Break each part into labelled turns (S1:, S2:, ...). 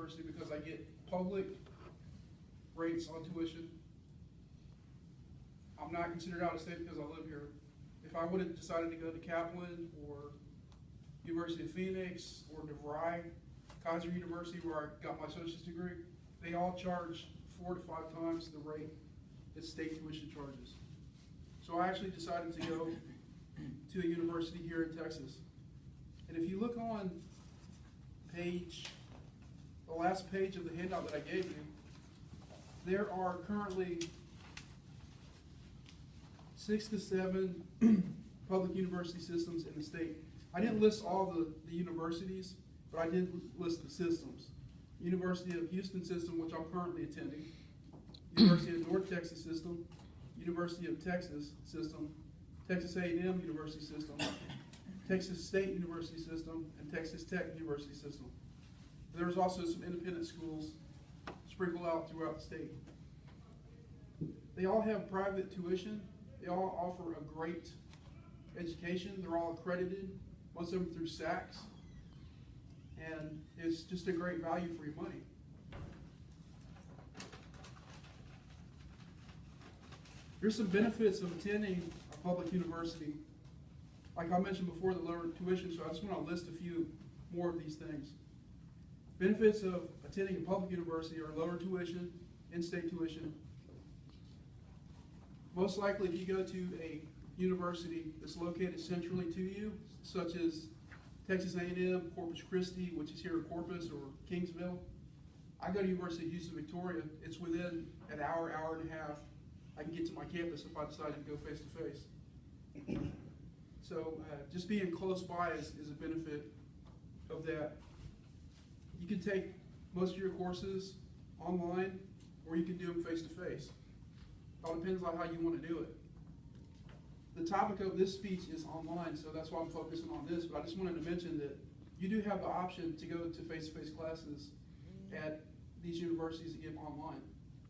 S1: University because I get public rates on tuition. I'm not considered out of state because I live here. If I would have decided to go to Kaplan or University of Phoenix or DeVry, Kaiser University, where I got my associate's degree, they all charge 4 to 5 times the rate that state tuition charges. So I actually decided to go to a university here in Texas. And if you look on the last page of the handout that I gave you, there are currently 6 to 7 public university systems in the state. I didn't list all the universities, but I did list the systems. University of Houston system, which I'm currently attending, University of North Texas system, University of Texas system, Texas A&M University system, Texas State University system, and Texas Tech University system. There's also some independent schools sprinkled out throughout the state. They all have private tuition. They all offer a great education. They're all accredited, most of them through SACS. And it's just a great value for your money. Here's some benefits of attending a public university. Like I mentioned before, the lower tuition, so I just want to list a few more of these things. Benefits of attending a public university are lower tuition, in-state tuition. Most likely, if you go to a university that's located centrally to you, such as Texas A&M, Corpus Christi, which is here in Corpus, or Kingsville. I go to University of Houston, Victoria. It's within an hour, hour and a half. I can get to my campus if I decide to go face to face. So just being close by is a benefit of that. You can take most of your courses online, or you can do them face to face. It all depends on how you want to do it. The topic of this speech is online, so that's why I'm focusing on this, but I just wanted to mention that you do have the option to go to face-to-face classes at these universities that give online.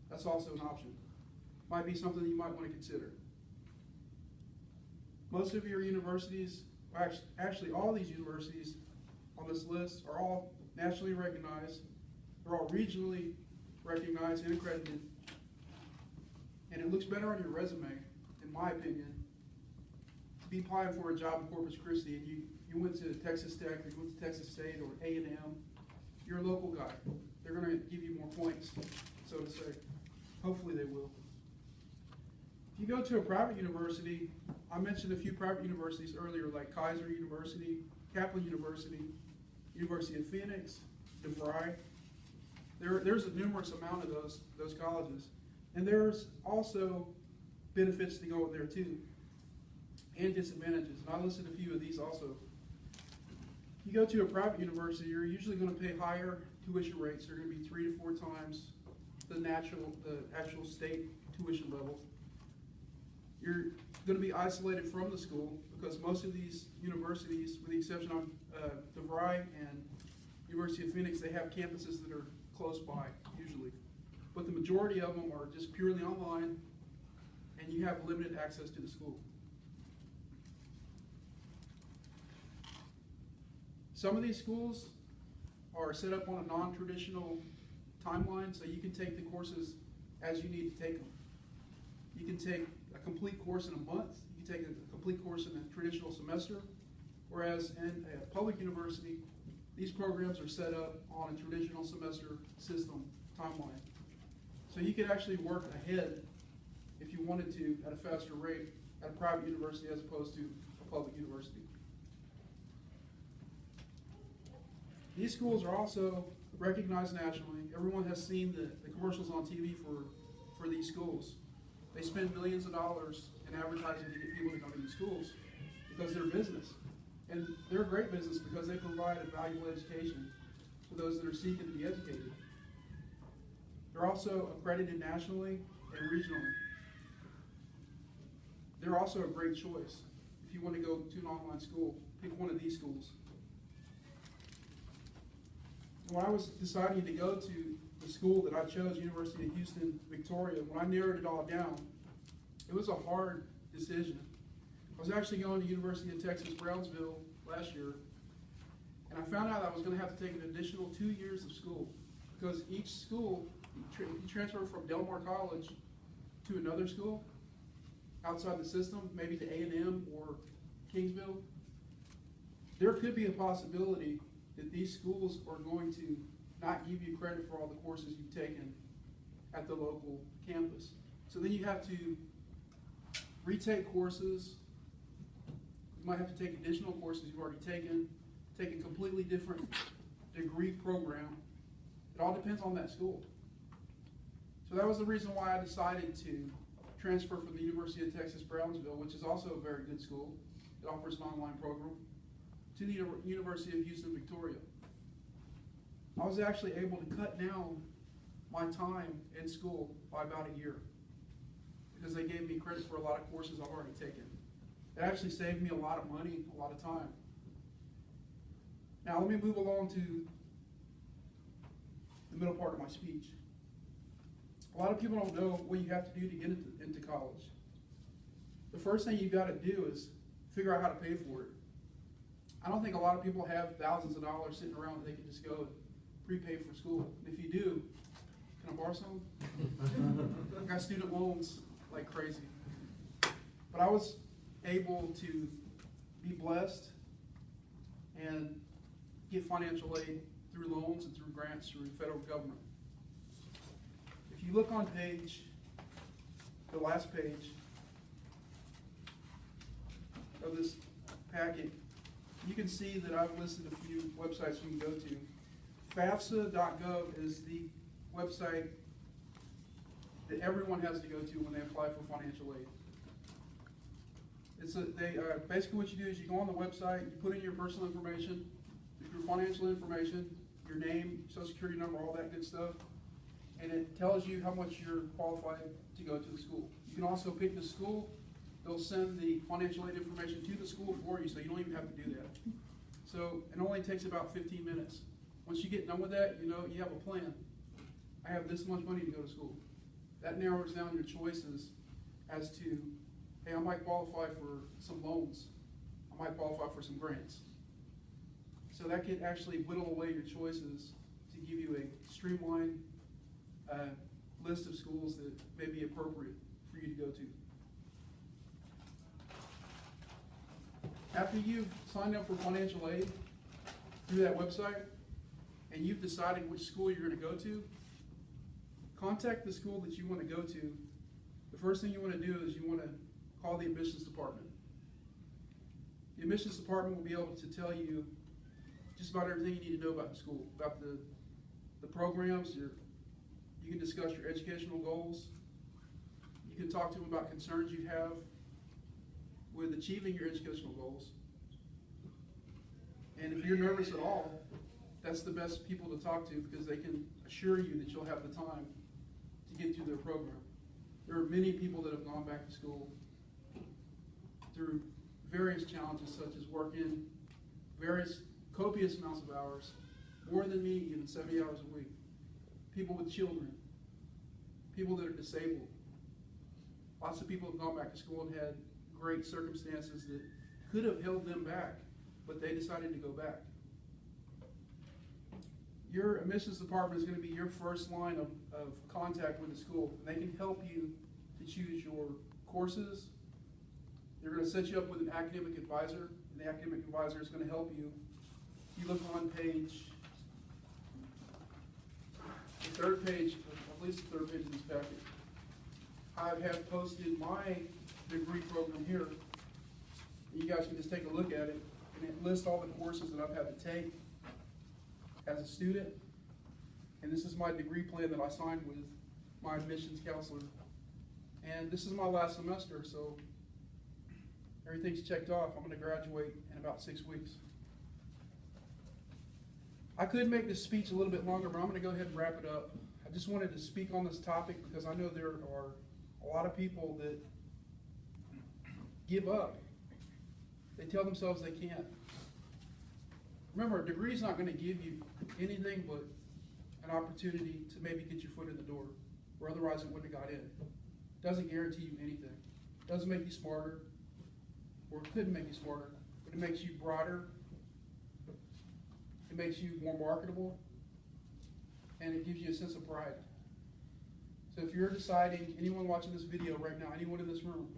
S1: That's also an option. Might be something that you might want to consider. Most of your universities, actually all these universities on this list are all nationally recognized. They're all regionally recognized and accredited. And it looks better on your resume, in my opinion, to be applying for a job in Corpus Christi and you went to Texas Tech or you went to Texas State or A&M, you're a local guy. They're going to give you more points, so to say. Hopefully they will. If you go to a private university, I mentioned a few private universities earlier, like Kaiser University, Kaplan University, University of Phoenix, DeVry. There's a numerous amount of those colleges. And there's also benefits to go there too, and disadvantages. And I listed a few of these also. You go to a private university, you're usually going to pay higher tuition rates. They're going to be 3 to 4 times the actual state tuition level. You're going to be isolated from the school because most of these universities, with the exception of DeVry and University of Phoenix, they have campuses that are close by, usually. But the majority of them are just purely online, and you have limited access to the school. Some of these schools are set up on a non-traditional timeline, so you can take the courses as you need to take them. You can take a complete course in a month. You can take a complete course in a traditional semester, whereas in a public university, these programs are set up on a traditional semester system timeline. So you could actually work ahead if you wanted to at a faster rate at a private university as opposed to a public university. These schools are also recognized nationally. Everyone has seen the commercials on TV for these schools. They spend millions of dollars in advertising to get people to come to these schools because they're business. And they're a great business because they provide a valuable education for those that are seeking to be educated. They're also accredited nationally and regionally. They're also a great choice. If you want to go to an online school, pick one of these schools. When I was deciding to go to the school that I chose, University of Houston, Victoria, when I narrowed it all down, it was a hard decision. I was actually going to University of Texas, Brownsville last year, and I found out I was going to have to take an additional 2 years of school. because each school, if you transfer from Delmar College to another school outside the system, maybe to A&M or Kingsville, there could be a possibility that these schools are going to not give you credit for all the courses you've taken at the local campus. So then you have to retake courses. You might have to take additional courses you've already taken, take a completely different degree program. It all depends on that school. So that was the reason why I decided to transfer from the University of Texas Brownsville, which is also a very good school. It offers an online program, to the University of Houston, Victoria. I was actually able to cut down my time in school by about a year because they gave me credit for a lot of courses I've already taken. It actually saved me a lot of money, a lot of time. Now let me move along to the middle part of my speech. A lot of people don't know what you have to do to get into college. The first thing you've got to do is figure out how to pay for it. I don't think a lot of people have thousands of dollars sitting around that they can just go and prepay for school. If you do, can I borrow some? I got student loans like crazy. But I was able to be blessed and get financial aid through loans and through grants through the federal government. If you look on the last page of this packet, you can see that I've listed a few websites you can go to. FAFSA.gov is the website that everyone has to go to when they apply for financial aid. Basically what you do is you go on the website, you put in your personal information, your financial information, your name, social security number, all that good stuff, and it tells you how much you're qualified to go to the school. You can also pick the school. They'll send the financial aid information to the school for you, so you don't even have to do that. So it only takes about 15 minutes. Once you get done with that, you know you have a plan. I have this much money to go to school. That narrows down your choices as to, hey, I might qualify for some loans. I might qualify for some grants. So that could actually whittle away your choices to give you a streamlined list of schools that may be appropriate for you to go to. After you've signed up for financial aid through that website and you've decided which school you're going to go to, contact the school that you want to go to. The first thing you want to do is you want to call the admissions department. The admissions department will be able to tell you just about everything you need to know about the school, about the programs. You can discuss your educational goals. You can talk to them about concerns you have with achieving your educational goals. And if you're nervous at all, that's the best people to talk to because they can assure you that you'll have the time to get through their program. There are many people that have gone back to school through various challenges such as working various copious amounts of hours, more than me, even 70 hours a week. People with children, people that are disabled. Lots of people have gone back to school and had great circumstances that could have held them back, but they decided to go back. Your admissions department is going to be your first line of contact with the school. They can help you to choose your courses. They're going to set you up with an academic advisor, and the academic advisor is going to help you. You look on page, the third page, at least the third page of this packet. I have posted my degree program here. You guys can just take a look at it, and it lists all the courses that I've had to take as a student. And this is my degree plan that I signed with my admissions counselor. And this is my last semester, so everything's checked off. I'm going to graduate in about 6 weeks. I could make this speech a little bit longer, but I'm going to go ahead and wrap it up. I just wanted to speak on this topic because I know there are a lot of people that give up. They tell themselves they can't. Remember, a degree is not going to give you anything but an opportunity to maybe get your foot in the door, or otherwise it wouldn't have got in. It doesn't guarantee you anything. It doesn't make you smarter, or it couldn't make you smarter, but it makes you broader. It makes you more marketable, and it gives you a sense of pride. So if you're deciding, anyone watching this video right now, anyone in this room,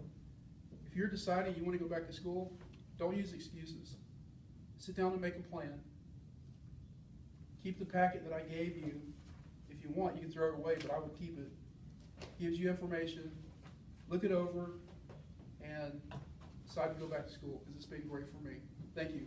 S1: if you're deciding you want to go back to school, don't use excuses. Sit down and make a plan. Keep the packet that I gave you. If you want, you can throw it away, but I would keep it. Gives you information. Look it over and decide to go back to school, because it's been great for me. Thank you.